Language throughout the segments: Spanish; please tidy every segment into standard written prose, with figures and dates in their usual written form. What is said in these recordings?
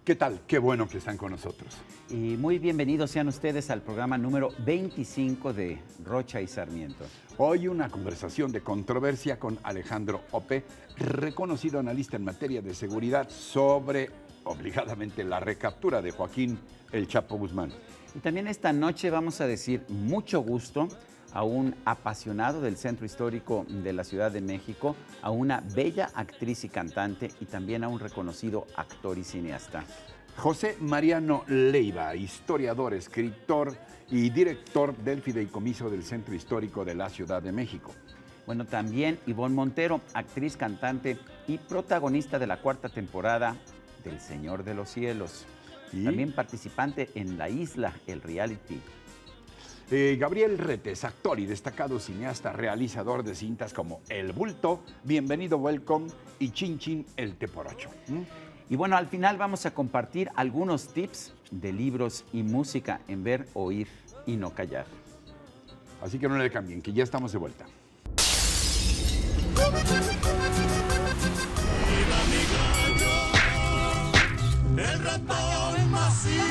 ¿Qué tal? Qué bueno que están con nosotros. Y muy bienvenidos sean ustedes al programa número 25 de Rocha y Sarmiento. Hoy una conversación de controversia con Alejandro Ope, reconocido analista en materia de seguridad, sobre, obligadamente, la recaptura de Joaquín El Chapo Guzmán. Y también esta noche vamos a decir mucho gusto a un apasionado del Centro Histórico de la Ciudad de México, a una bella actriz y cantante y también a un reconocido actor y cineasta. José Mariano Leiva, historiador, escritor y director del Fideicomiso del Centro Histórico de la Ciudad de México. Bueno, también Ivonne Montero, actriz, cantante y protagonista de la 4ª temporada del Señor de los Cielos. ¿Y? También participante en La Isla, el reality. Gabriel Retes, actor y destacado cineasta, realizador de cintas como El Bulto, Bienvenido, Welcome y Chin Chin, el Teporocho. Y bueno, al final vamos a compartir algunos tips de libros y música en ver, oír y no callar. Así que no le cambien, que ya estamos de vuelta. El ratón macizo.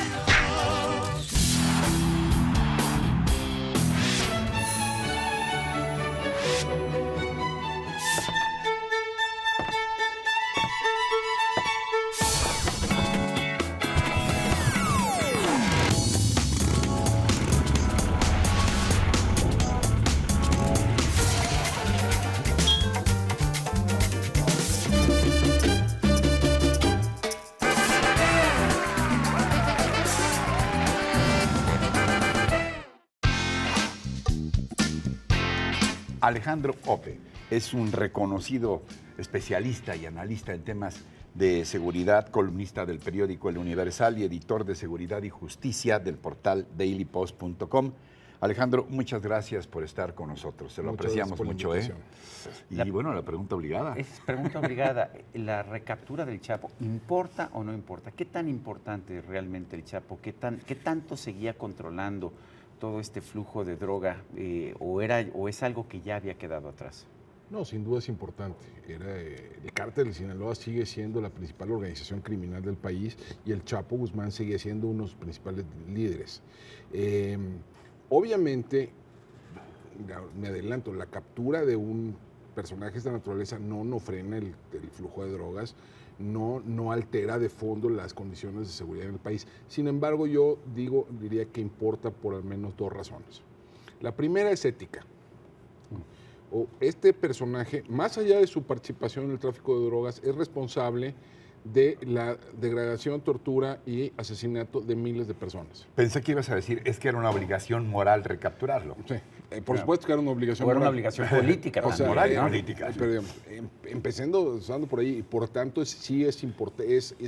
Alejandro Ope es un reconocido especialista y analista en temas de seguridad, columnista del periódico El Universal y editor de Seguridad y Justicia del portal dailypost.com. Alejandro, muchas gracias por estar con nosotros, se lo apreciamos mucho. Y bueno, la pregunta obligada. Es pregunta obligada. ¿La recaptura del Chapo importa o no importa? ¿Qué tan importante es realmente el Chapo? ¿Qué tanto seguía controlando todo este flujo de droga o es algo que ya había quedado atrás? No, sin duda es importante. El Cártel de Sinaloa sigue siendo la principal organización criminal del país y el Chapo Guzmán sigue siendo uno de los principales líderes. Obviamente, me adelanto, la captura de un personaje de esta naturaleza no frena el flujo de drogas, no altera de fondo las condiciones de seguridad en el país. Sin embargo, yo diría que importa por al menos 2 razones. La primera es ética. Este personaje, más allá de su participación en el tráfico de drogas, es responsable de la degradación, tortura y asesinato de miles de personas. Pensé que ibas a decir, es que era una obligación moral recapturarlo. Sí, por supuesto que era una obligación O era moral. una obligación política, O sea, moral y política. Pero digamos, empezando por ahí, por tanto sí es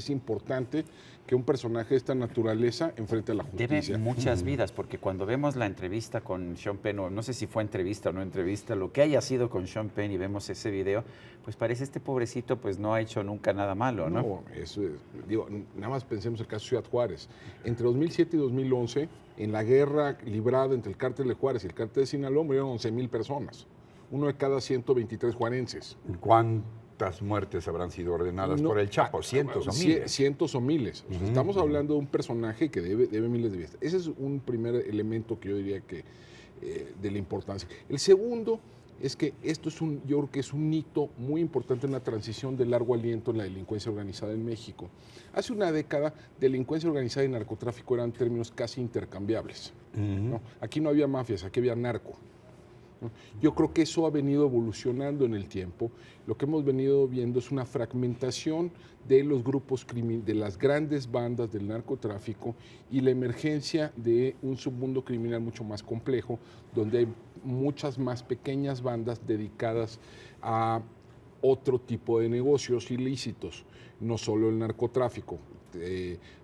importante que un personaje de esta naturaleza enfrente a la justicia. Debe muchas vidas, porque cuando vemos la entrevista con Sean Penn, o no sé si fue entrevista o no entrevista, lo que haya sido con Sean Penn y vemos ese video, pues parece este pobrecito pues no ha hecho nunca nada malo, ¿no? No, eso es, nada más pensemos el caso de Ciudad Juárez. Entre 2007 y 2011, en la guerra librada entre el Cártel de Juárez y el Cártel de Sinaloa, murieron 11,000 personas. Uno de cada 123 juarenses. ¿Cuántas muertes habrán sido ordenadas por el Chapo? ¿Cientos o miles? Cientos o miles. O sea, estamos hablando de un personaje que debe miles de vidas. Ese es un primer elemento que yo diría que de la importancia. El segundo es que yo creo que es un hito muy importante en la transición de largo aliento en la delincuencia organizada en México. Hace una década, delincuencia organizada y narcotráfico eran términos casi intercambiables, ¿no? Aquí no había mafias, aquí había narco. Yo creo que eso ha venido evolucionando en el tiempo. Lo que hemos venido viendo es una fragmentación de los grupos de las grandes bandas del narcotráfico y la emergencia de un submundo criminal mucho más complejo, donde hay muchas más pequeñas bandas dedicadas a otro tipo de negocios ilícitos, no solo el narcotráfico,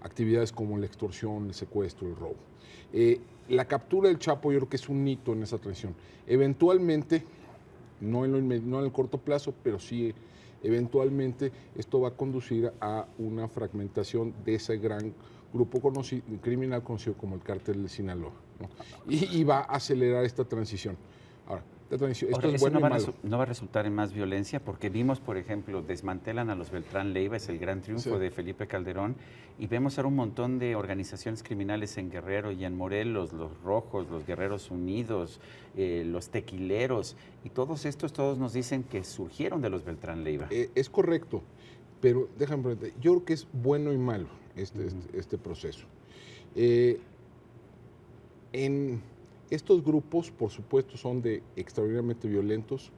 actividades como la extorsión, el secuestro, el robo. La captura del Chapo yo creo que es un hito en esa transición. Eventualmente, no en el corto plazo, pero sí eventualmente esto va a conducir a una fragmentación de ese gran grupo criminal conocido como el Cártel de Sinaloa, ¿no? Y va a acelerar esta transición. Ahora, Esto Ahora, es eso bueno no y va, malo. no va a resultar en más violencia, porque vimos, por ejemplo, desmantelan a los Beltrán Leiva, es el gran triunfo Sí. de Felipe Calderón, y vemos ahora un montón de organizaciones criminales en Guerrero y en Morelos, los Rojos, los Guerreros Unidos, los Tequileros, y todos nos dicen que surgieron de los Beltrán Leiva. Es correcto, pero déjame preguntar, yo creo que es bueno y malo este proceso. En estos grupos, por supuesto, son extraordinariamente violentos,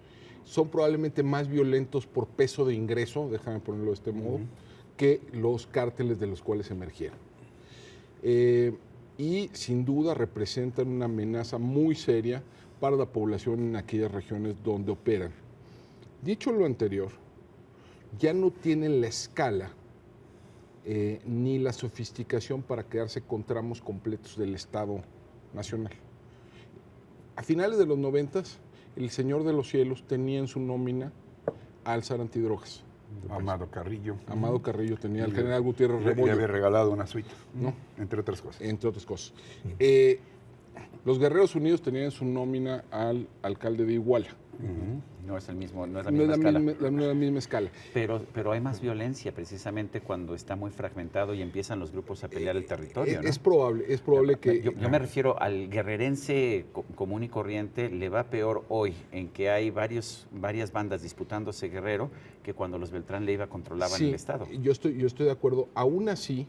son probablemente más violentos por peso de ingreso, déjame ponerlo de este modo, que los cárteles de los cuales emergieron. Y sin duda representan una amenaza muy seria para la población en aquellas regiones donde operan. Dicho lo anterior, ya no tienen la escala ni la sofisticación para quedarse con tramos completos del Estado Nacional. A finales de los 90, el Señor de los Cielos tenía en su nómina al zar antidrogas. Amado Carrillo. Amado Carrillo tenía al Y general Gutiérrez le Rebollo. había regalado una suite, ¿No? entre otras cosas. Entre otras cosas. Los Guerreros Unidos tenían en su nómina al alcalde de Iguala. No es el mismo, no es la No misma es escala. no es la misma escala. Pero hay más violencia precisamente cuando está muy fragmentado y empiezan los grupos a pelear el territorio, ¿no? Es probable que... Yo me refiero al guerrerense común y corriente, le va peor hoy en que hay varias bandas disputándose Guerrero que cuando los Beltrán Leiva controlaban Sí, el Estado. yo estoy de acuerdo. Aún así,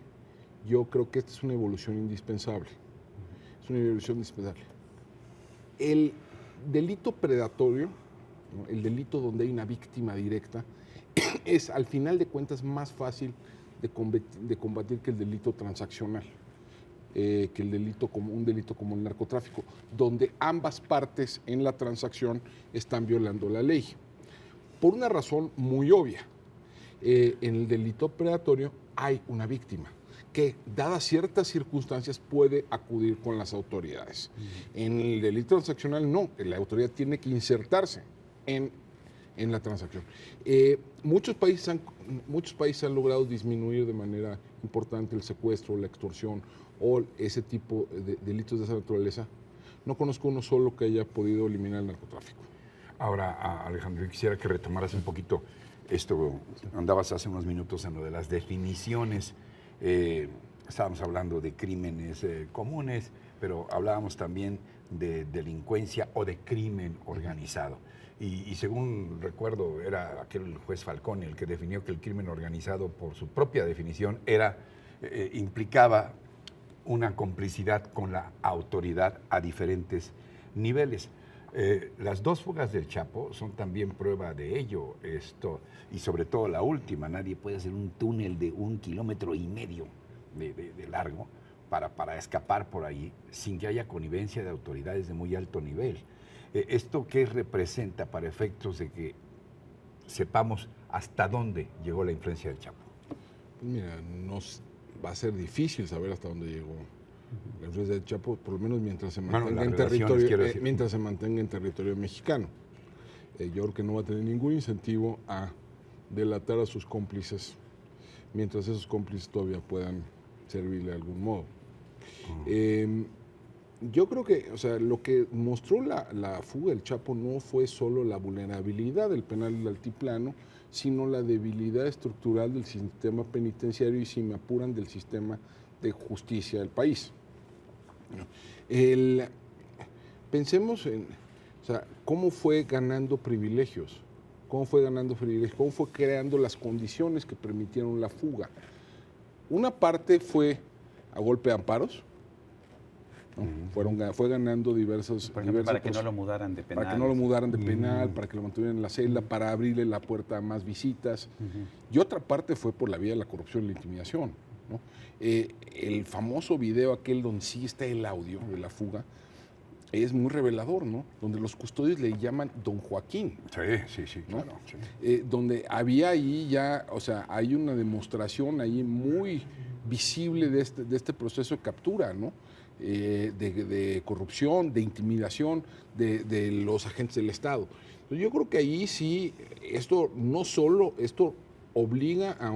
yo creo que esta es una evolución indispensable. Es una evolución indispensable. El delito predatorio, ¿no? El delito donde hay una víctima directa, es al final de cuentas más fácil de combatir que el delito transaccional, que un delito como el narcotráfico, donde ambas partes en la transacción están violando la ley. Por una razón muy obvia, en el delito predatorio hay una víctima que, dadas ciertas circunstancias, puede acudir con las autoridades. En el delito transaccional no, la autoridad tiene que insertarse en la transacción. Muchos países han logrado disminuir de manera importante el secuestro, la extorsión o ese tipo de delitos de esa naturaleza. No conozco uno solo que haya podido eliminar el narcotráfico. Ahora, Alejandro, yo quisiera que retomaras un poquito esto. Andabas hace unos minutos en lo de las definiciones. Estábamos hablando de crímenes comunes, pero hablábamos también de delincuencia o de crimen organizado. Y según recuerdo, era aquel juez Falcón el que definió que el crimen organizado, por su propia definición, implicaba una complicidad con la autoridad a diferentes niveles. Las dos fugas del Chapo son también prueba de ello, y sobre todo la última. Nadie puede hacer un túnel de 1,5 kilómetros de largo para escapar por ahí sin que haya connivencia de autoridades de muy alto nivel. ¿Esto qué representa para efectos de que sepamos hasta dónde llegó la influencia del Chapo? Mira, va a ser difícil saber hasta dónde llegó la influencia del Chapo, por lo menos mientras se mantenga en territorio mexicano. Yo creo que no va a tener ningún incentivo a delatar a sus cómplices, mientras esos cómplices todavía puedan servirle de algún modo. Yo creo que, lo que mostró la fuga del Chapo no fue solo la vulnerabilidad del penal del altiplano, sino la debilidad estructural del sistema penitenciario y, si me apuran, del sistema de justicia del país. Pensemos en cómo fue ganando privilegios, cómo fue creando las condiciones que permitieron la fuga. Una parte fue a golpe de amparos, ¿no? Fue ganando Por ejemplo, para que no lo mudaran de penal. Para que no lo mudaran de penal, para que lo mantuvieran en la celda, para abrirle la puerta a más visitas. Y otra parte fue por la vía de la corrupción y la intimidación, ¿no? El famoso video aquel donde sí está el audio de la fuga es muy revelador, ¿no? Donde los custodios le llaman Don Joaquín. Sí, ¿no? claro. Sí. Donde había ahí ya, hay una demostración ahí muy visible de este proceso de captura, ¿no? De corrupción, de intimidación de los agentes del Estado. Entonces, yo creo que ahí sí, esto obliga a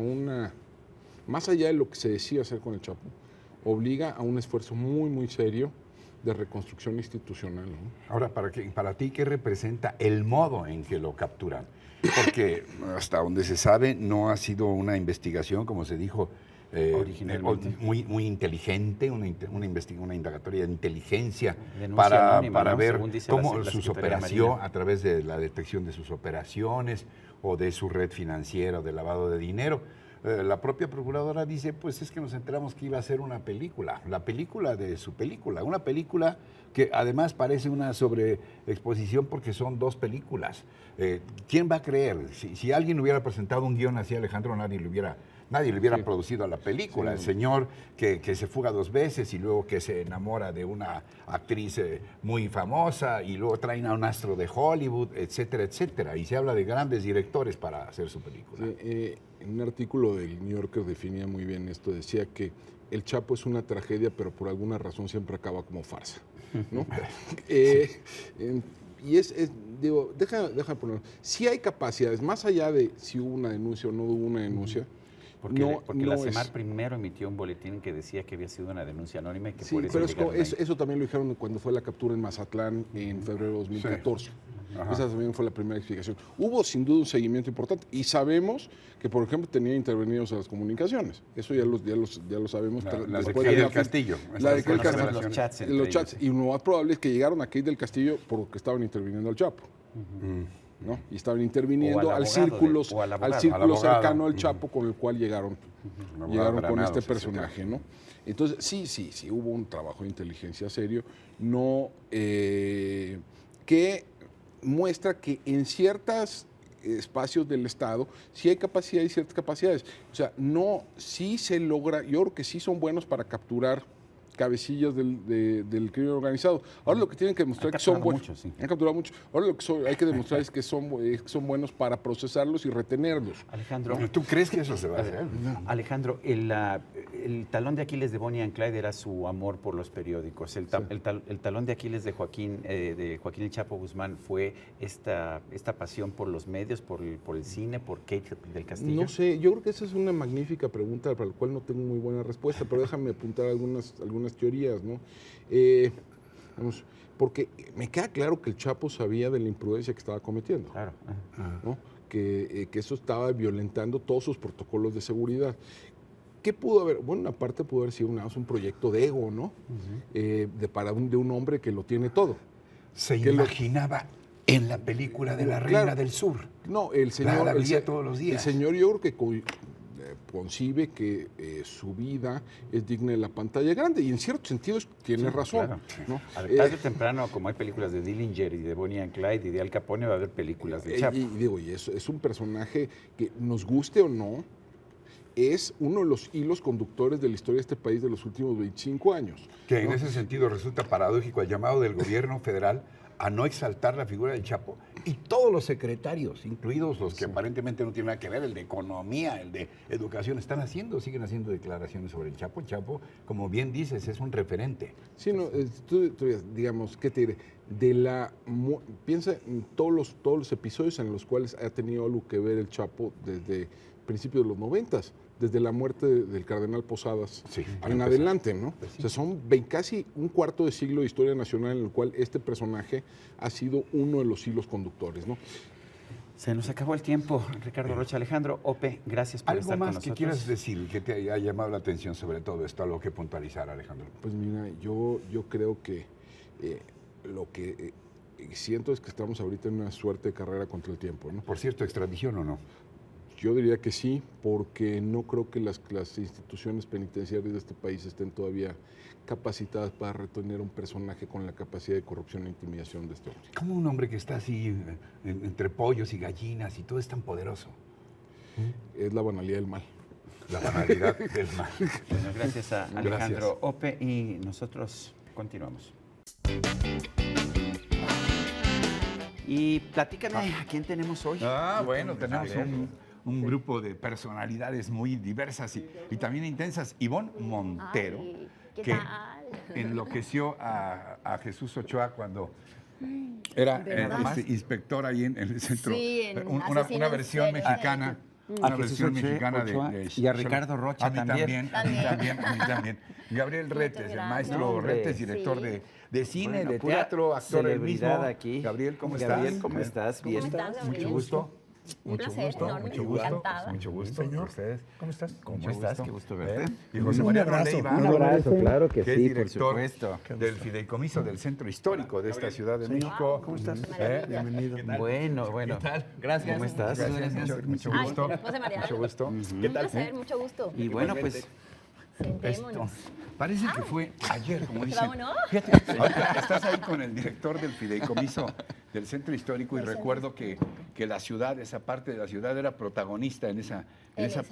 más allá de lo que se decía hacer con el Chapo, obliga a un esfuerzo muy, muy serio de reconstrucción institucional, ¿no? Ahora, para ti, ¿qué representa el modo en que lo capturan? Porque hasta donde se sabe no ha sido una investigación, como se dijo, Originalmente. muy inteligente, una indagatoria de inteligencia Denuncia anónima, para ¿no? ver Según dice cómo la sus Secretaría de operaciones, Marina. a través de la detección de sus operaciones o de su red financiera o de lavado de dinero. La propia procuradora dice, pues es que nos enteramos que iba a ser una película, la película de su película, una película que además parece una sobreexposición porque son dos películas. ¿Quién va a creer? Si alguien hubiera presentado un guión así, Alejandro, nadie le hubiera Sí. producido a la película. Sí. El señor que se fuga 2 veces y luego que se enamora de una actriz muy famosa y luego traen a un astro de Hollywood, etcétera, etcétera. Y se habla de grandes directores para hacer su película. Sí, en un artículo del New Yorker definía muy bien esto, decía que El Chapo es una tragedia, pero por alguna razón siempre acaba como farsa, ¿no? Y digo, deja poner, si hay capacidades, más allá de si hubo una denuncia o no hubo una denuncia, Porque no la es- CEMAR primero emitió un boletín que decía que había sido una denuncia anónima y que Sí, por eso pero llegaron ahí. eso también lo dijeron cuando fue la captura en Mazatlán en febrero de 2014. Ajá. Esa también fue la primera explicación. Hubo sin duda un seguimiento importante y sabemos que, por ejemplo, tenía intervenidos a las comunicaciones. Eso ya lo sabemos. La de después Key la del fin- Castillo. La de Key del Conocemos Castillo. los chats entre Los chats. ellos. Y lo más probable es que llegaron a Key del Castillo porque estaban interviniendo al Chapo. ¿No? Y estaban interviniendo O al al abogado círculo, o al abogado. Al círculo abogado. cercano al Chapo con el cual llegaron con Granados, este personaje, ¿no? Entonces, sí, hubo un trabajo de inteligencia serio, no, que muestra que en ciertos espacios del Estado sí hay capacidad y ciertas capacidades. O sea, sí se logra, yo creo que sí son buenos para capturar cabecillas del crimen organizado. Ahora lo que tienen que demostrar Han es que son capturado buenos. muchos, sí. Han capturado muchos. Ahora lo que hay que demostrar es que son buenos para procesarlos y retenerlos. Alejandro, ¿Tú crees que eso se va a hacer? Alejandro, el talón de Aquiles de Bonnie and Clyde era su amor por los periódicos. El talón de Aquiles de Joaquín El Chapo Guzmán fue esta pasión por los medios, por el cine, por Kate del Castillo. No sé, yo creo que esa es una magnífica pregunta para la cual no tengo muy buena respuesta, pero déjame apuntar algunas teorías, ¿no? Vamos, porque me queda claro que el Chapo sabía de la imprudencia que estaba cometiendo, Claro. ¿no? Que eso estaba violentando todos sus protocolos de seguridad. ¿Qué pudo haber? Bueno, una parte pudo haber sido un proyecto de ego, ¿no? De un hombre que lo tiene todo. Se Que lo- imaginaba en la película de la Claro. Reina del Sur. No, el señor... La el veía se- todos los días. El señor yo creo que concibe que su vida es digna de la pantalla grande y en ciertos sentidos tiene razón. Claro. ¿no? Tarde o temprano, como hay películas de Dillinger y de Bonnie and Clyde y de Al Capone, va a haber películas de Chapo. Y eso es un personaje que, nos guste o no, es uno de los hilos conductores de la historia de este país de los últimos 25 años. Que en ¿no? ese sentido resulta paradójico el llamado del gobierno federal a no exaltar la figura del Chapo y todos los secretarios, incluidos los que aparentemente no tienen nada que ver, el de economía, el de educación, siguen haciendo declaraciones sobre el Chapo. El Chapo, como bien dices, es un referente. Sí, no, tú, digamos, ¿qué te diré? Piensa en todos los episodios en los cuales ha tenido algo que ver el Chapo desde principios de los 90s, desde la muerte del cardenal Posadas Sí, en adelante, ¿no? O sea, son casi un cuarto de siglo de historia nacional en el cual este personaje ha sido uno de los hilos conductores, ¿no? Se nos acabó el tiempo, Ricardo Rocha. Alejandro, Ope, gracias por ¿Algo estar más con que nosotros. quieras decir que te haya llamado la atención sobre todo esto, algo que puntualizar, Alejandro? Pues mira, yo creo que lo que siento es que estamos ahorita en una suerte de carrera contra el tiempo, ¿no? Por cierto, ¿extradición o no? Yo diría que sí, porque no creo que las instituciones penitenciarias de este país estén todavía capacitadas para retener a un personaje con la capacidad de corrupción e intimidación de este hombre. ¿Cómo un hombre que está así entre pollos y gallinas y todo es tan poderoso? Es la banalidad del mal. La banalidad del mal. Bueno, gracias a Gracias. Alejandro Ope y nosotros continuamos. Y platícame, ¿a quién tenemos hoy? Bueno, tenemos A ver. un grupo de personalidades muy diversas y también intensas. Ivonne Montero, Ay, ¿qué que tal? enloqueció a Jesús Ochoa cuando era ¿Verdad? inspector ahí en el centro. Sí, en una Asesinos versión en Serie. mexicana Una Jesús versión Ochoa, mexicana Ochoa, de y a Ricardo Rocha a mí también. a mí también. Gabriel Retes, el gracias. maestro Hombre, Retes, director sí. de cine, Bueno, de pura teatro, actor el mismo. celebridad aquí. Gabriel, ¿cómo Gabriel, estás? ¿cómo estás? ¿Cómo Bien. estás, Gabriel? Mucho gusto. Un placer enorme, encantada. Mucho gusto. Señor, Ustedes. ¿cómo estás? ¿Cómo Mucho estás? gusto. Qué gusto verte. Y José Un Mariano abrazo. Leiva, Un abrazo, claro que es sí, por director supuesto. del Fideicomiso del Centro Histórico de esta Ciudad de México. ¿Cómo estás? Maravilla. Bienvenido. Bueno. Gracias. ¿Cómo estás? Mucho Ay, gusto. José Mariano. Mucho gusto. Un placer, mucho gusto. Y bueno, pues Sentémonos. Parece que fue ayer, como dicen. Vámonos. Fíjate, ahorita estás ahí con el director del Fideicomiso del Centro Histórico y recuerdo que la ciudad, esa parte de la ciudad era protagonista en esa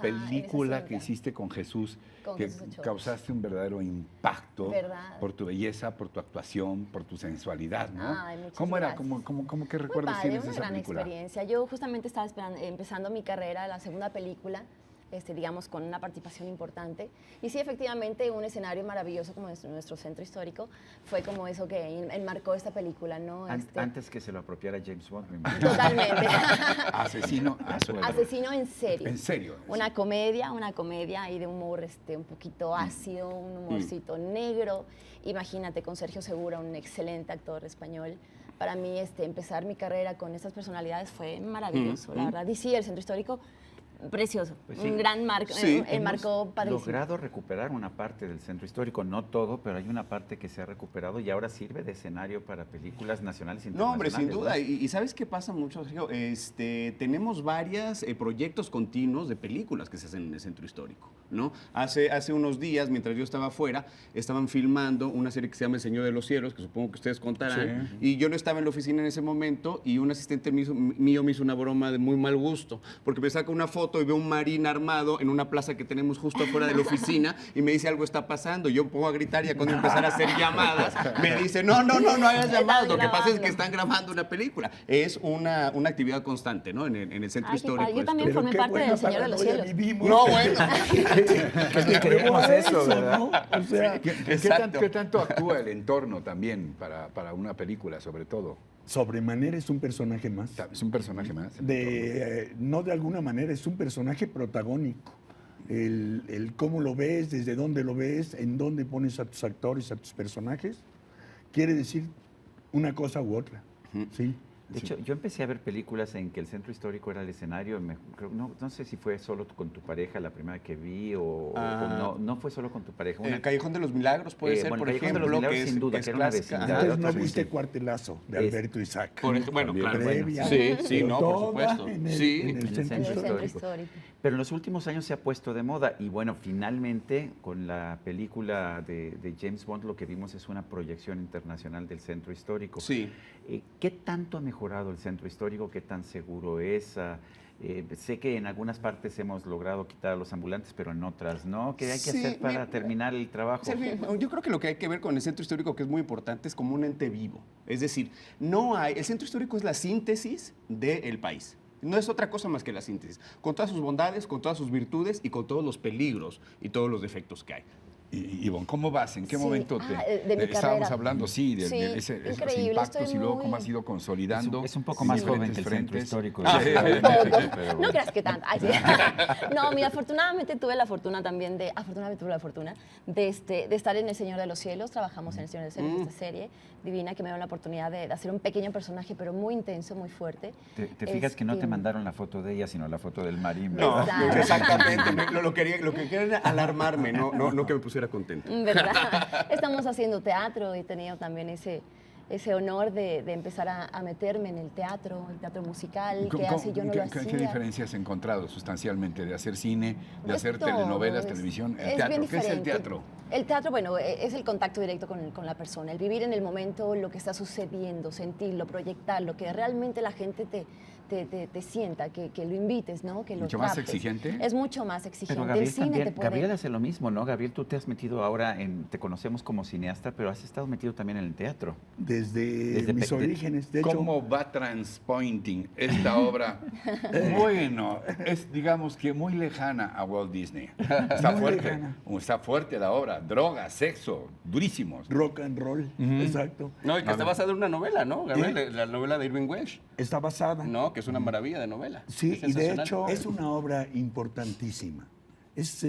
película que cinta. hiciste con Jesús, Con que Jesús Ochoa. causaste un verdadero impacto ¿Verdad? por tu belleza, por tu actuación, por tu sensualidad, ¿no? Ay, muchas ¿Cómo era? gracias. ¿Cómo qué Muy recuerdos padre, tienes de una esa gran película? experiencia. Yo justamente estaba empezando mi carrera, la segunda película, digamos, con una participación importante. Y sí, efectivamente, un escenario maravilloso como es nuestro centro histórico fue como eso que enmarcó esta película, ¿no? antes que se lo apropiara James Bond, me imagino. Totalmente. Asesino a sueldo. Asesino en serio. En serio. Una comedia ahí de humor un poquito ácido, un humorcito negro. Imagínate, con Sergio Segura, un excelente actor español. Para mí, empezar mi carrera con estas personalidades fue maravilloso, la verdad. Y sí, el centro histórico, precioso. Pues sí. Un gran marco, Sí, marcó padrísimo. logrado recuperar una parte del centro histórico, no todo, pero hay una parte que se ha recuperado y ahora sirve de escenario para películas nacionales e No, hombre, sin duda. ¿no? Y ¿sabes qué pasa mucho, Sergio? Tenemos varios proyectos continuos de películas que se hacen en el centro histórico, ¿no? Hace unos días, mientras yo estaba afuera, estaban filmando una serie que se llama El Señor de los Cielos, que supongo que ustedes contarán. Sí. Y yo no estaba en la oficina en ese momento y un asistente mío me hizo una broma de muy mal gusto, porque me saca una foto y veo un marín armado en una plaza que tenemos justo afuera de la oficina y me dice algo está pasando. Yo pongo a gritar y ya cuando empezar a hacer llamadas me dice no hagas llamadas. Lo que pasa es que están grabando una película. Es una actividad constante, ¿no? En el centro Ay, qué histórico. padre. Yo también formé parte del Señor de los Cielos. No, bueno. Creemos eso, ¿verdad? ¿no? O sea, ¿Qué tanto actúa el entorno también para una película, sobre todo? sobremanera es un personaje más. Es un personaje más. No de alguna manera, es un personaje protagónico. El cómo lo ves, desde dónde lo ves, en dónde pones a tus actores, a tus personajes, quiere decir una cosa u otra. ¿Sí? De hecho, yo empecé a ver películas en que el centro histórico era el escenario. No sé si fue solo con tu pareja la primera que vi o no fue solo con tu pareja. El Callejón de los Milagros puede ser, bueno, por el Callejón de ejemplo, los Milagros, que es, sin duda, es que era una clásica. vecindad. Entonces no otra viste vez. Cuartelazo de Es- Alberto Isaac. Bueno, claro. Previa, Sí, sí, pero no, por toda supuesto. en el- Sí. en el En el centro centro El centro histórico. histórico. Pero en los últimos años se ha puesto de moda y bueno, finalmente con la película de James Bond lo que vimos es una proyección internacional del centro histórico. Sí. ¿Qué tanto ha mejorado el centro histórico? ¿Qué tan seguro es? Sé que en algunas partes hemos logrado quitar a los ambulantes, pero en otras no. ¿Qué hay que Sí, hacer para mira, terminar el trabajo? Sergio, yo creo que lo que hay que ver con el centro histórico, que es muy importante, es como un ente vivo. Es decir, el centro histórico es la síntesis del país. No es otra cosa más que la síntesis, con todas sus bondades, con todas sus virtudes y con todos los peligros y todos los defectos que hay. Y Ivonne, ¿cómo vas? ¿En qué Sí, momento de mi estábamos carrera. hablando, sí, de Sí, esos increíble, impactos estoy y luego muy- cómo has ido consolidando? Es un poco en más joven diferentes que el centro frentes. histórico. Ah, Sí. Poco. No creas que tanto. Ay, sí. No, mira, afortunadamente tuve la fortuna también de estar en El Señor de los Cielos. Trabajamos en El Señor de los Cielos, esta serie divina que me dio la oportunidad de hacer un pequeño personaje, pero muy intenso, muy fuerte. Te fijas que no te mandaron la foto de ella, sino la foto del marín. No, Exacto. exactamente. Lo que quería era alarmarme, no que me pusiera contento. ¿Verdad? Estamos haciendo teatro y he tenido también ese honor de empezar a meterme en el teatro musical, que hace yo no lo hacía. ¿Qué diferencias has encontrado sustancialmente de hacer cine, de hacer todo, telenovelas, televisión, el es teatro? bien ¿Qué es el diferente. teatro? El teatro, bueno, es el contacto directo con la persona, el vivir en el momento lo que está sucediendo, sentirlo, proyectarlo, que realmente la gente te sienta, que lo invites, ¿no? Que lo ¿Mucho más captes. exigente? Es mucho más exigente. Pero Gabriel el cine también, te puede... Gabriel hace lo mismo, ¿no? Gabriel, tú te has metido ahora te conocemos como cineasta, pero has estado metido también en el teatro. Desde mis orígenes. De hecho, ¿Cómo va Transpointing esta obra? Bueno, es digamos que muy lejana a Walt Disney. Está Muy fuerte, lejana. está fuerte la obra. Droga, sexo, durísimos. rock and roll, exacto. No, y que está basada en una novela, ¿no, Gabriel? La novela de Irving Welsh, Está basada. ¿no? Que es una maravilla de novela. Sí, Es y de sensacional. hecho es una obra importantísima. Es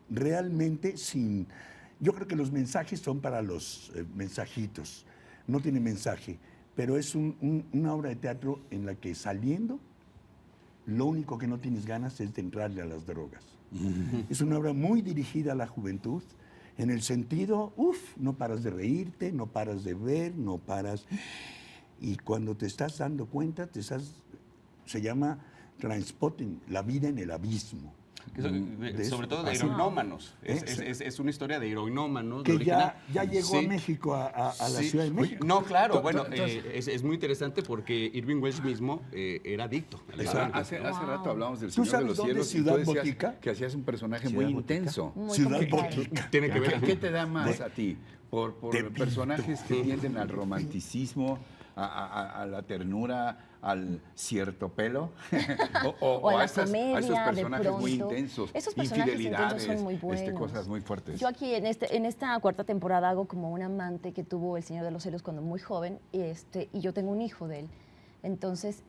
realmente sin... Yo creo que los mensajes son para los mensajitos, no tiene mensaje, pero es una obra de teatro en la que saliendo, lo único que no tienes ganas es de entrarle a las drogas. Es una obra muy dirigida a la juventud, en el sentido, no paras de reírte, no paras de ver, no paras... Y cuando te estás dando cuenta, se llama Trainspotting, la vida en el abismo. Sobre todo de Así. heroinómanos. Es una historia de heroinómanos. Que original. ya llegó Sí. a México, a la Sí. Ciudad de México. No, claro, bueno, Entonces- es muy interesante porque Irving Welsh mismo era adicto. a la Hace, droga. hace rato hablamos del ¿Tú Señor de sabes los dónde Cielos es y tú Ciudad decías Botica? que hacías un personaje Ciudad muy Botica. intenso. Muy Ciudad complicado. Botica. Tiene que ver. ¿Qué te da más a ti? ¿Por Te personajes que tienden al romanticismo, a la ternura, al cierto pelo? O a la esos comedia, de personajes muy pronto. intensos, Esos personajes intensos son muy buenos. cosas muy fuertes. Yo aquí en esta cuarta temporada hago como un amante que tuvo el Señor de los Cielos cuando muy joven y yo tengo un hijo de él. Entonces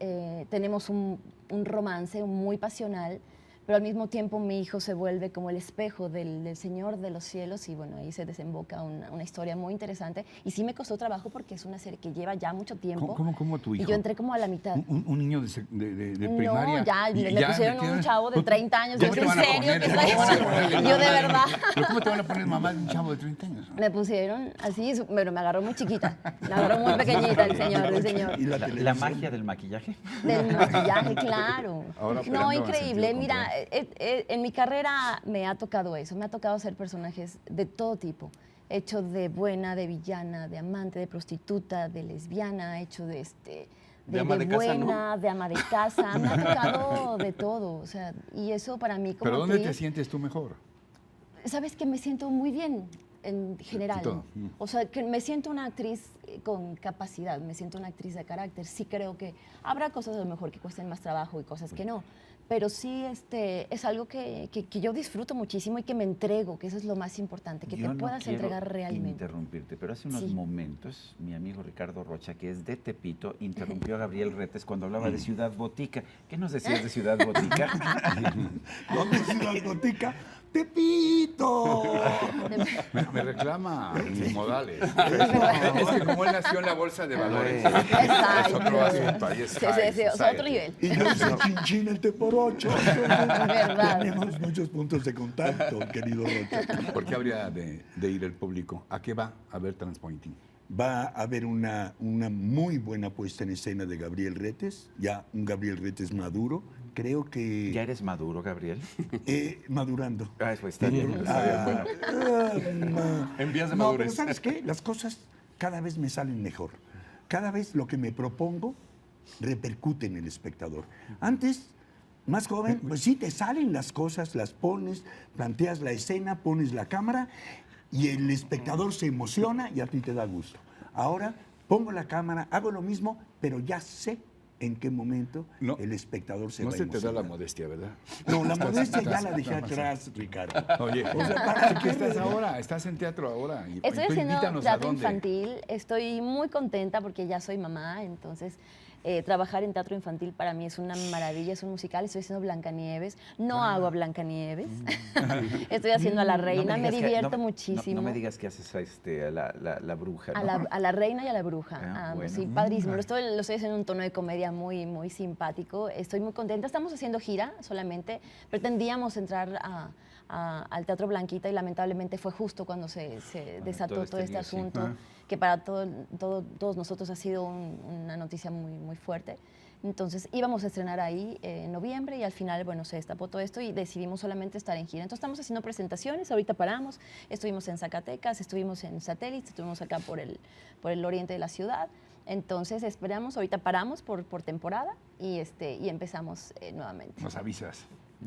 tenemos un romance muy pasional, pero al mismo tiempo mi hijo se vuelve como el espejo del Señor de los Cielos y bueno, ahí se desemboca una historia muy interesante. Y sí me costó trabajo porque es una serie que lleva ya mucho tiempo. ¿Cómo tu hijo? Y yo entré como a la mitad. Un niño de primaria. No, ya, y me pusieron metieron- un chavo de 30 años. ¿Cómo ¿Es te en van a serio? poner? ¿Qué ¿Cómo está te van a diciendo? poner Yo de verdad. ¿Pero cómo te van a poner mamá de un chavo de 30 años? Me pusieron así, bueno, me agarró muy chiquita. Me agarró muy pequeñita el señor. Y la La televisión. magia del maquillaje. Del maquillaje, claro. Ahora No, operando en increíble. sentido Mira, en mi carrera me ha tocado eso. Me ha tocado ser personajes de todo tipo. Hecho de buena, de villana, de amante, de prostituta, de lesbiana, hecho de De ama de casa, ¿no? buena, de ama de casa. Me ha tocado de todo. O sea, y eso para mí como ¿Pero dónde te actriz, sientes tú mejor? sabes que me siento muy bien en general. todo. O sea, que me siento una actriz con capacidad, me siento una actriz de carácter. Sí creo que habrá cosas a lo mejor que cuesten más trabajo y cosas que no. Pero sí es algo que yo disfruto muchísimo y que me entrego, que eso es lo más importante, que Yo te no puedas quiero entregar realmente. interrumpirte, pero hace unos Sí. momentos mi amigo Ricardo Rocha, que es de Tepito, interrumpió a Gabriel Retes cuando hablaba de Ciudad Botica. ¿Qué nos decías de Ciudad Botica? ¿Dónde es Ciudad Botica? ¡Tepito! Me reclama Modales. Es que como él nació en la bolsa de valores, es otro asunto. Ahí es Sí, high sí, es society. otro nivel. Y yo soy Chinchín, el Teporocho. Verdad. Tenemos muchos puntos de contacto, querido Rocha. ¿Por qué habría de ir el público? ¿A qué va a ver Transpointing? Va a haber una muy buena puesta en escena de Gabriel Retes, ya un Gabriel Retes maduro. Creo que... ¿Ya eres maduro, Gabriel? madurando. Ah, pues está bien. En vías de No, madurez. pero ¿sabes qué? Las cosas cada vez me salen mejor. Cada vez lo que me propongo repercute en el espectador. Antes, más joven, pues sí, te salen las cosas, las pones, planteas la escena, pones la cámara y el espectador se emociona y a ti te da gusto. Ahora pongo la cámara, hago lo mismo, pero ya sé en qué momento No, el espectador se No va a se te da la emocionar. modestia, ¿verdad? No, la modestia ya estás- la dejé estás- atrás, Ricardo. Oye, O sea, ¿para ¿qué qué estás me- ahora? ¿Estás en teatro ahora? Y- Estoy tú haciendo invítanos a teatro dónde. infantil, estoy muy contenta porque ya soy mamá, entonces trabajar en teatro infantil para mí es una maravilla, es un musical, estoy haciendo Blancanieves, no hago a Blancanieves, estoy haciendo a la reina, me divierto muchísimo. No me digas que haces a la bruja, ¿no? A la reina y a la bruja. Ah, ambos, bueno. sí, padrísimo. Lo estoy haciendo en un tono de comedia muy, muy simpático. Estoy muy contenta. Estamos haciendo gira solamente. Pretendíamos entrar al Teatro Blanquita y lamentablemente fue justo cuando se desató todo todo este este lío, sí. asunto, que para todos nosotros ha sido una noticia muy, muy fuerte. Entonces íbamos a estrenar ahí en noviembre y al final, bueno, se destapó todo esto y decidimos solamente estar en gira. Entonces estamos haciendo presentaciones, ahorita paramos, estuvimos en Zacatecas, estuvimos en Satélite, estuvimos acá por el oriente de la ciudad. Entonces esperamos, ahorita paramos por temporada y empezamos nuevamente. Nos avisas.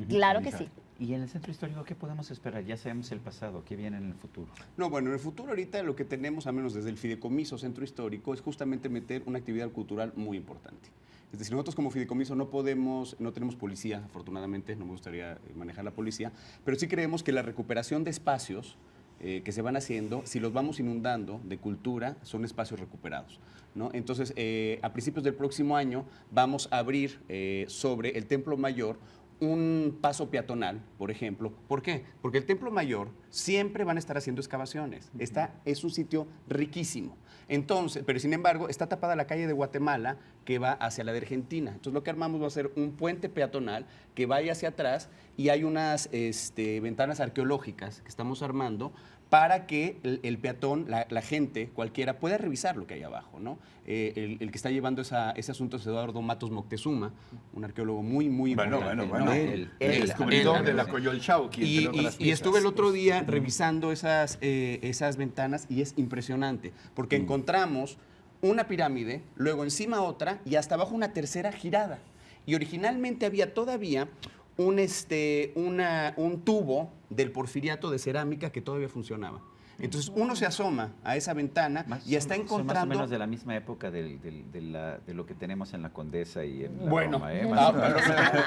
Claro que sí. ¿Y en el centro histórico qué podemos esperar? Ya sabemos el pasado, ¿qué viene en el futuro? No, bueno, en el futuro ahorita lo que tenemos, al menos desde el Fideicomiso Centro Histórico, es justamente meter una actividad cultural muy importante. Es decir, nosotros como fideicomiso no tenemos policía, afortunadamente, no me gustaría manejar la policía, pero sí creemos que la recuperación de espacios que se van haciendo, si los vamos inundando de cultura, son espacios recuperados, ¿no? Entonces, a principios del próximo año vamos a abrir sobre el Templo Mayor un paso peatonal, por ejemplo. ¿Por qué? Porque el Templo Mayor siempre van a estar haciendo excavaciones. Es un sitio riquísimo. Entonces, pero sin embargo, está tapada la calle de Guatemala que va hacia la de Argentina. Entonces, lo que armamos va a ser un puente peatonal que vaya hacia atrás y hay unas ventanas arqueológicas que estamos armando para que el peatón, la gente, cualquiera, pueda revisar lo que hay abajo, ¿no? El que está llevando ese asunto es Eduardo Matos Moctezuma, un arqueólogo muy importante. ¿no? El descubridor de la Coyolxauhqui, entre otras Y piezas. estuve el otro día revisando esas ventanas y es impresionante, porque encontramos una pirámide, luego encima otra y hasta abajo una tercera girada. Y originalmente había todavía un tubo del porfiriato de cerámica que todavía funcionaba. Entonces uno se asoma a esa ventana y está Son más o encontrando... menos de la misma época de lo que tenemos en la Condesa y en la Bueno, Roma, ¿eh? Más o menos.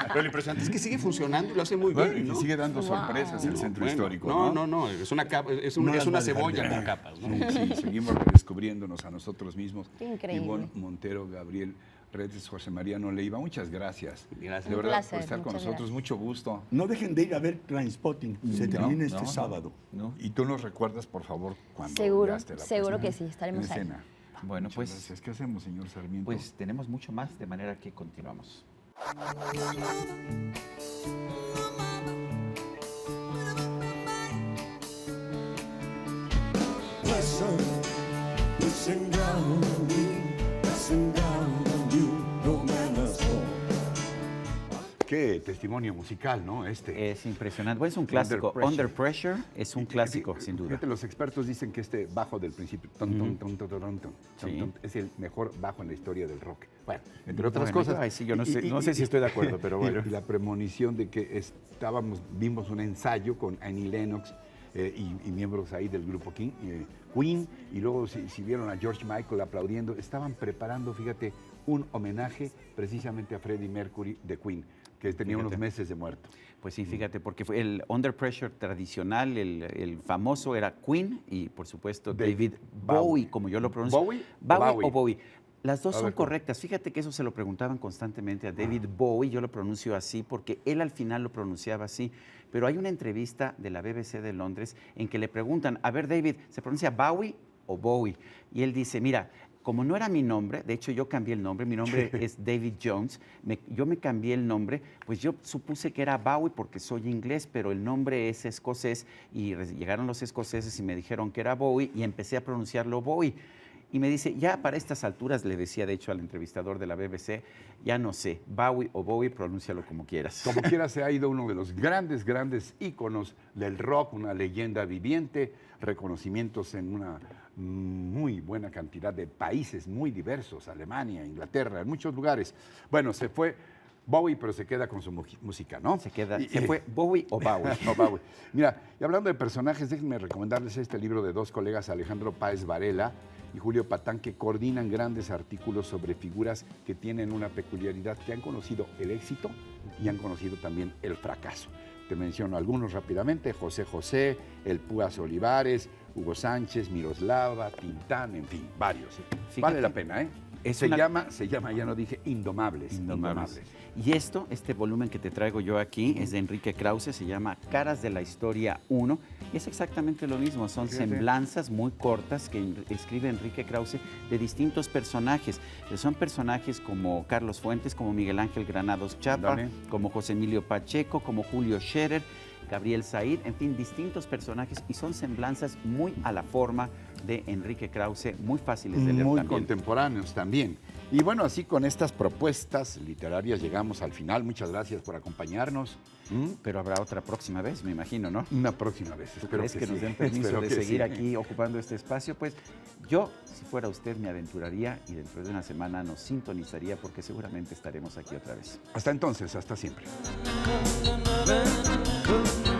pero lo impresionante es que sigue funcionando y lo hace muy Bueno, bien, y ¿no? sigue dando sorpresas el centro Bueno, histórico. No, es una capa, es No las va una a dejar cebolla de con ver. capas, ¿no? Sí, seguimos redescubriéndonos a nosotros mismos. Qué increíble. Ivonne Montero, Gabriel Retes, José Mariano Leiva, muchas gracias. Gracias. De Un verdad, placer, por estar con muchas nosotros, gracias. mucho gusto. No dejen de ir a ver Trainspotting. Se termina este sábado. No. Y tú nos recuerdas, por favor, cuando Seguro, veas la seguro próxima que sí, estaremos en ahí. escena. Bueno, Muchas pues, gracias. ¿Qué hacemos, señor Sarmiento? pues tenemos mucho más, de manera que continuamos. Pressing down on me, pressing down on you, no man has more. Qué testimonio musical, ¿no? Es impresionante. Bueno, es un clásico. Under Pressure es un clásico, sin duda. Fíjate, los expertos dicen que este bajo del principio ton, ton, ton, ton, ton, ton, ton, Sí. ton, es el mejor bajo en la historia del rock. Bueno, entre otras Bueno, cosas. ahí sí, yo no sé si estoy de acuerdo, pero bueno. Y la premonición de que vimos un ensayo con Annie Lennox y miembros ahí del grupo Queen, y luego si vieron a George Michael aplaudiendo, estaban preparando, fíjate, un homenaje precisamente a Freddie Mercury de Queen, que tenía unos meses de muerto. Pues sí, fíjate, porque fue el Under Pressure tradicional, el famoso era Queen y, por supuesto, David Bowie, como yo lo pronuncio. ¿Bowie o Bowie Bowie? o Bowie. Las dos A son ver, ¿cómo? correctas. Fíjate que eso se lo preguntaban constantemente a David Bowie, yo lo pronuncio así porque él al final lo pronunciaba así. Pero hay una entrevista de la BBC de Londres en que le preguntan, a ver, David, ¿se pronuncia Bowie o Bowie? Y él dice, mira, como no era mi nombre, de hecho yo cambié el nombre, mi nombre es David Jones, yo me cambié el nombre, pues yo supuse que era Bowie porque soy inglés, pero el nombre es escocés y llegaron los escoceses y me dijeron que era Bowie y empecé a pronunciarlo Bowie. Y me dice, ya para estas alturas, le decía de hecho al entrevistador de la BBC, ya no sé, Bowie o Bowie, pronúncialo como quieras. Como quiera, se ha ido uno de los grandes íconos del rock, una leyenda viviente, reconocimientos en una muy buena cantidad de países muy diversos, Alemania, Inglaterra, en muchos lugares. Bueno, se fue Bowie, pero se queda con su música, ¿no? Se fue Bowie o Bowie. No, Bowie. Mira, y hablando de personajes, déjenme recomendarles este libro de dos colegas, Alejandro Páez Varela y Julio Patán, que coordinan grandes artículos sobre figuras que tienen una peculiaridad, que han conocido el éxito y han conocido también el fracaso. Te menciono algunos rápidamente: José José, El Púas Olivares, Hugo Sánchez, Miroslava, Tintán, en fin, varios. Fíjate, Vale la pena, ¿eh? es Se una- llama, ya no dije, Indomables. Y este volumen que te traigo yo aquí es de Enrique Krause, se llama Caras de la Historia 1, y es exactamente lo mismo, son Fíjate. semblanzas muy cortas que escribe Enrique Krause de distintos personajes. Son personajes como Carlos Fuentes, como Miguel Ángel Granados Chapa, Ándale. como José Emilio Pacheco, como Julio Scherer, Gabriel Said, en fin, distintos personajes, y son semblanzas muy a la forma de Enrique Krause, muy fáciles de leer Muy también. contemporáneos también. Y bueno, así con estas propuestas literarias llegamos al final. Muchas gracias por acompañarnos. Pero habrá otra próxima vez, me imagino, ¿no? Una próxima vez. ¿Tú crees que nos den permiso Espero de que seguir sí. aquí ocupando este espacio? Pues yo, si fuera usted, me aventuraría y dentro de una semana nos sintonizaría porque seguramente estaremos aquí otra vez. Hasta entonces, hasta siempre. Good